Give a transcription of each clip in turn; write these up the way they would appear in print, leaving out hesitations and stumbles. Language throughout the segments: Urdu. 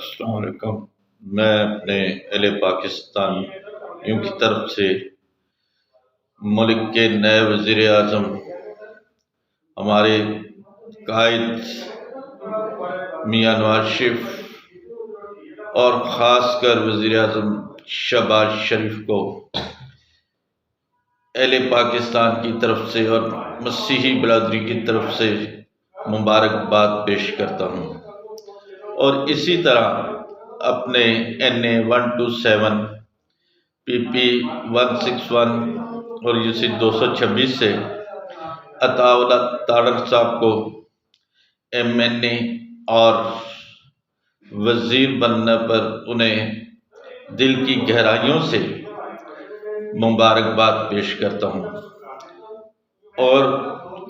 السلام علیکم۔ میں اپنے اہل پاکستانیوں کی طرف سے ملک کے نئے وزیر اعظم ہمارے قائد میاں نواز شریف اور خاص کر وزیر اعظم شہباز شریف کو اہل پاکستان کی طرف سے اور مسیحی برادری کی طرف سے مبارکباد پیش کرتا ہوں، اور اسی طرح اپنے NA 127 PP 161 اور UC 226 سے عطا اللہ تاڑر صاحب کو MNA اور وزیر بننے پر انہیں دل کی گہرائیوں سے مبارکباد پیش کرتا ہوں، اور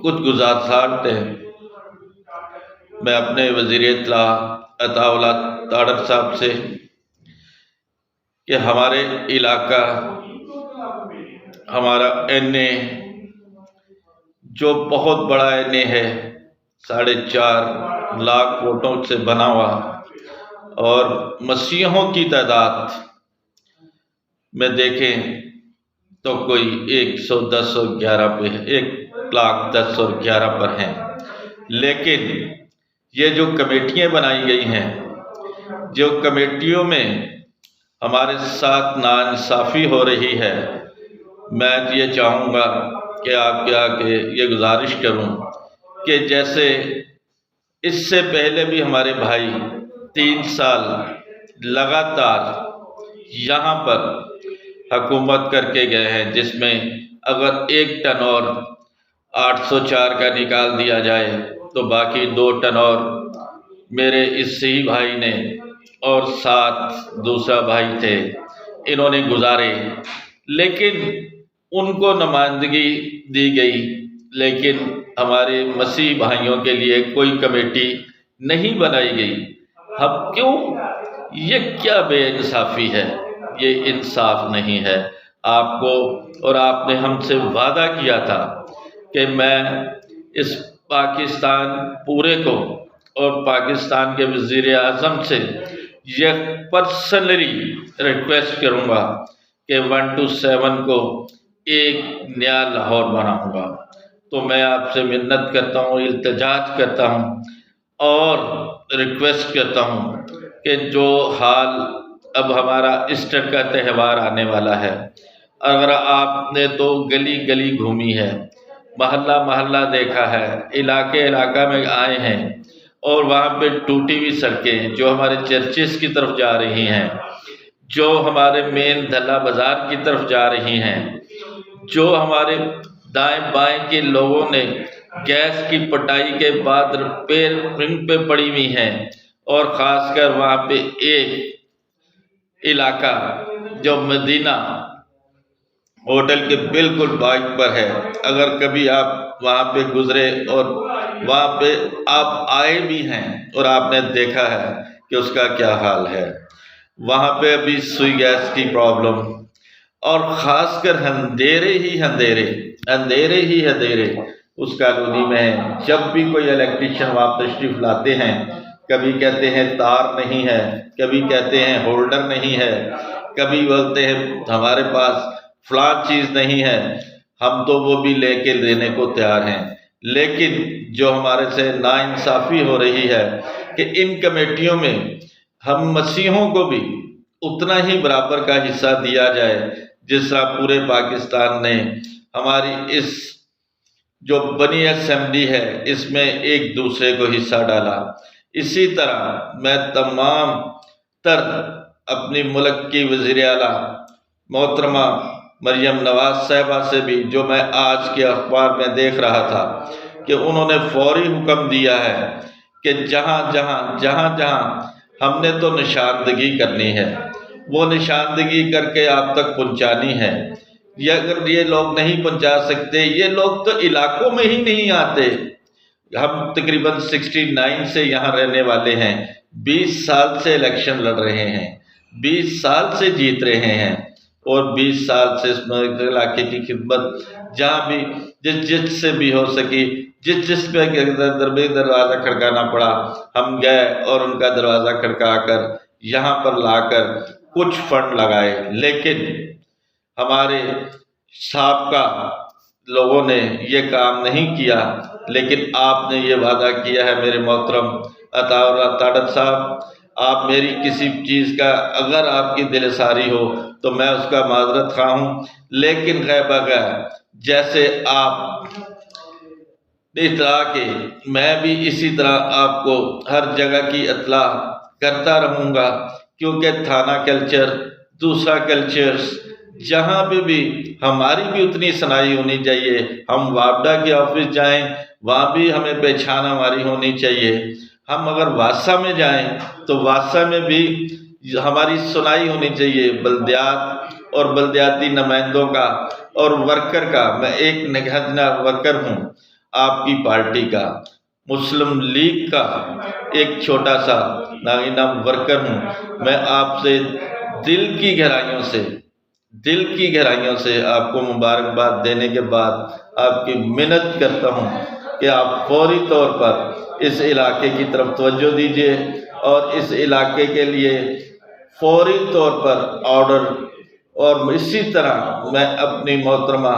کچھ گزارشات ہیں۔ میں اپنے وزیر اطلاع عطا اللہ تاڑر صاحب سے کہ ہمارے علاقہ ہمارا NA جو بہت بڑا NA ہے، 4.5 لاکھ ووٹوں سے بنا ہوا، اور مسیحیوں کی تعداد میں دیکھیں تو کوئی 110 پہ 1,10,11 پر ہیں، لیکن یہ جو کمیٹیاں بنائی گئی ہیں، جو کمیٹیوں میں ہمارے ساتھ ناانصافی ہو رہی ہے، میں یہ چاہوں گا کہ آپ کے آگے یہ گزارش کروں کہ جیسے اس سے پہلے بھی ہمارے بھائی 3 سال لگاتار یہاں پر حکومت کر کے گئے ہیں، جس میں اگر 1 ٹن اور 804 کا نکال دیا جائے تو باقی 2 ٹن اور میرے اس ہی بھائی نے اور ساتھ دوسرا بھائی تھے، انہوں نے گزارے، لیکن ان کو نمائندگی دی گئی، لیکن ہمارے مسیح بھائیوں کے لیے کوئی کمیٹی نہیں بنائی گئی۔ اب کیوں؟ یہ کیا بے انصافی ہے؟ یہ انصاف نہیں ہے۔ آپ کو اور آپ نے ہم سے وعدہ کیا تھا کہ میں اس پاکستان پورے کو اور پاکستان کے وزیر اعظم سے یہ پرسنلی ریکویسٹ کروں گا کہ 127 کو ایک نیا لاہور بناؤں گا۔ تو میں آپ سے منت کرتا ہوں، التجاج کرتا ہوں اور ریکویسٹ کرتا ہوں کہ جو حال اب ہمارا ایسٹر کا تہوار آنے والا ہے، اگر آپ نے تو گلی گلی گھومی ہے، محلہ محلہ دیکھا ہے، علاقہ میں آئے ہیں، اور وہاں پہ ٹوٹی ہوئی سڑکیں جو ہمارے چرچز کی طرف جا رہی ہیں، جو ہمارے مین دھلا بازار کی طرف جا رہی ہیں، جو ہمارے دائیں بائیں کے لوگوں نے گیس کی پٹائی کے بعد رنگ پہ پڑی ہوئی ہیں، اور خاص کر وہاں پہ ایک علاقہ جو مدینہ ہوٹل کے بالکل بائٹ پر ہے، اگر کبھی آپ وہاں پہ گزرے اور وہاں پہ آپ آئے بھی ہیں اور آپ نے دیکھا ہے کہ اس کا کیا حال ہے، وہاں پہ ابھی سوئی گیس کی پرابلم، اور خاص کر اندھیرے اس کالونی میں ہیں۔ جب بھی کوئی الیکٹریشین وہاں تشریف لاتے ہیں، کبھی کہتے ہیں تار نہیں ہے، کبھی کہتے ہیں ہولڈر نہیں ہے، کبھی بولتے ہیں ہمارے پاس فلاں چیز نہیں ہے، ہم تو وہ بھی لے کے دینے کو تیار ہیں، لیکن جو ہمارے سے ناانصافی ہو رہی ہے کہ ان کمیٹیوں میں ہم مسیحیوں کو بھی اتنا ہی برابر کا حصہ دیا جائے جس طرح پورے پاکستان نے ہماری اس جو بنی اسمبلی ہے اس میں ایک دوسرے کو حصہ ڈالا۔ اسی طرح میں تمام تر اپنی ملک کی وزیر اعلیٰ محترمہ مریم نواز صاحبہ سے بھی، جو میں آج کے اخبار میں دیکھ رہا تھا کہ انہوں نے فوری حکم دیا ہے کہ جہاں ہم نے تو نشاندہی کرنی ہے، وہ نشاندہی کر کے آپ تک پہنچانی ہے۔ اگر یہ لوگ نہیں پہنچا سکتے، یہ لوگ تو علاقوں میں ہی نہیں آتے۔ ہم تقریباً 69 سے یہاں رہنے والے ہیں، 20 سال سے الیکشن لڑ رہے ہیں، 20 سال سے جیت رہے ہیں، اور 20 سال سے اس علاقے کی خدمت جہاں بھی جس سے بھی ہو سکی، جس پہ دروازہ کھڑکانا پڑا، ہم گئے اور ان کا دروازہ کھڑکا کر یہاں پر لا کر کچھ فنڈ لگائے، لیکن ہمارے سابقہ لوگوں نے یہ کام نہیں کیا۔ لیکن آپ نے یہ وعدہ کیا ہے میرے محترم عطا اللہ تاڑت صاحب، آپ میری کسی چیز کا اگر آپ کی دل ساری ہو تو میں اس کا معذرت خواہ ہوں، لیکن بغیر جیسے آپ اطلاع کے میں بھی اسی طرح آپ کو ہر جگہ کی اطلاع کرتا رہوں گا، کیونکہ تھانہ کلچر دوسرا کلچرز جہاں پہ بھی ہماری بھی اتنی صناعی ہونی چاہیے۔ ہم وابڈا کے آفس جائیں وہاں بھی ہمیں پہچان ہماری ہونی چاہیے۔ ہم اگر واسا میں جائیں تو واسا میں بھی ہماری سنائی ہونی چاہیے، بلدیات اور بلدیاتی نمائندوں کا اور ورکر کا۔ میں ایک نگہدنا ورکر ہوں آپ کی پارٹی کا، مسلم لیگ کا ایک چھوٹا سا ناغینہ ورکر ہوں۔ میں آپ سے دل کی گہرائیوں سے آپ کو مبارکباد دینے کے بعد آپ کی منت کرتا ہوں کہ آپ فوری طور پر اس علاقے کی طرف توجہ دیجیے اور اس علاقے کے لیے فوری طور پر آرڈر، اور اسی طرح میں اپنی محترمہ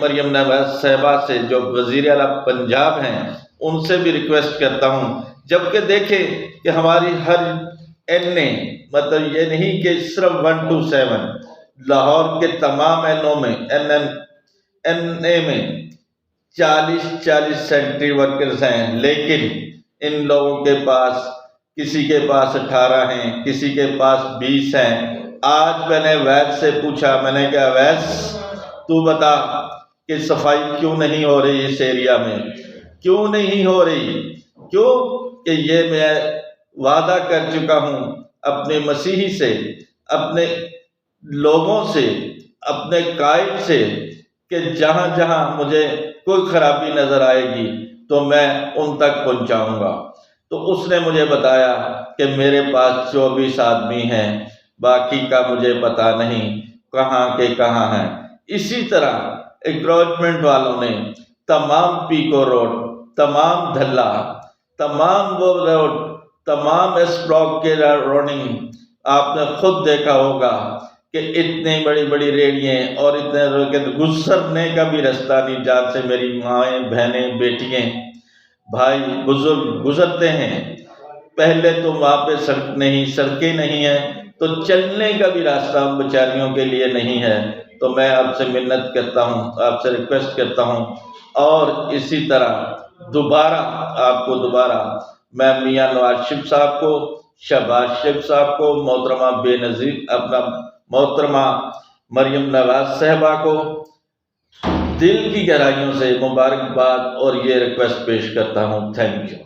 مریم نواز صاحبہ سے جو وزیر اعلیٰ پنجاب ہیں ان سے بھی ریکویسٹ کرتا ہوں، جبکہ دیکھیں کہ ہماری ہر این اے، مطلب یہ نہیں کہ صرف 1 to 7 لاہور کے تمام این او میں این اے میں 40 سینٹری ورکرز ہیں، لیکن ان لوگوں کے پاس کسی کے پاس 18 ہیں، کسی کے پاس 20 ہیں۔ آج میں نے ویس سے پوچھا، میں نے کہا ویس تو بتا کہ صفائی کیوں نہیں ہو رہی اس ایریا میں، کیوں نہیں ہو رہی؟ کیوں کہ یہ میں وعدہ کر چکا ہوں اپنے مسیحی سے، اپنے لوگوں سے، اپنے قائد سے کہ جہاں جہاں مجھے کوئی خرابی نظر آئے گی تو میں ان تک پہنچاؤں گا۔ تو اس نے مجھے بتایا کہ میرے پاس 24 آدمی ہیں، باقی کا مجھے پتہ نہیں کہاں کے کہاں ہیں۔ اسی طرح انکروچمنٹ والوں نے تمام پیکو روڈ، تمام دھلا، تمام وہ روڈ، تمام اس بلاک کے روننگ آپ نے خود دیکھا ہوگا کہ اتنی بڑی بڑی ریڑیاں اور اتنے گزرنے کا بھی رستہ نہیں، جہاں سے میری مائیں، بہنیں، بیٹیاں، بھائی، بزرگ گزرتے ہیں۔ پہلے تو وہاں پہ سڑکیں نہیں ہیں تو چلنے کا بھی راستہ ہم بیچاریوں کے لیے نہیں ہے۔ تو میں آپ سے منت کرتا ہوں، آپ سے ریکویسٹ کرتا ہوں، اور اسی طرح آپ کو دوبارہ میں میاں نواز شریف صاحب کو، شہباز شریف صاحب کو، محترمہ بے نظیر اپنا محترمہ مریم نواز صاحبہ کو دل کی گہرائیوں سے مبارکباد اور یہ ریکویسٹ پیش کرتا ہوں۔ Thank you.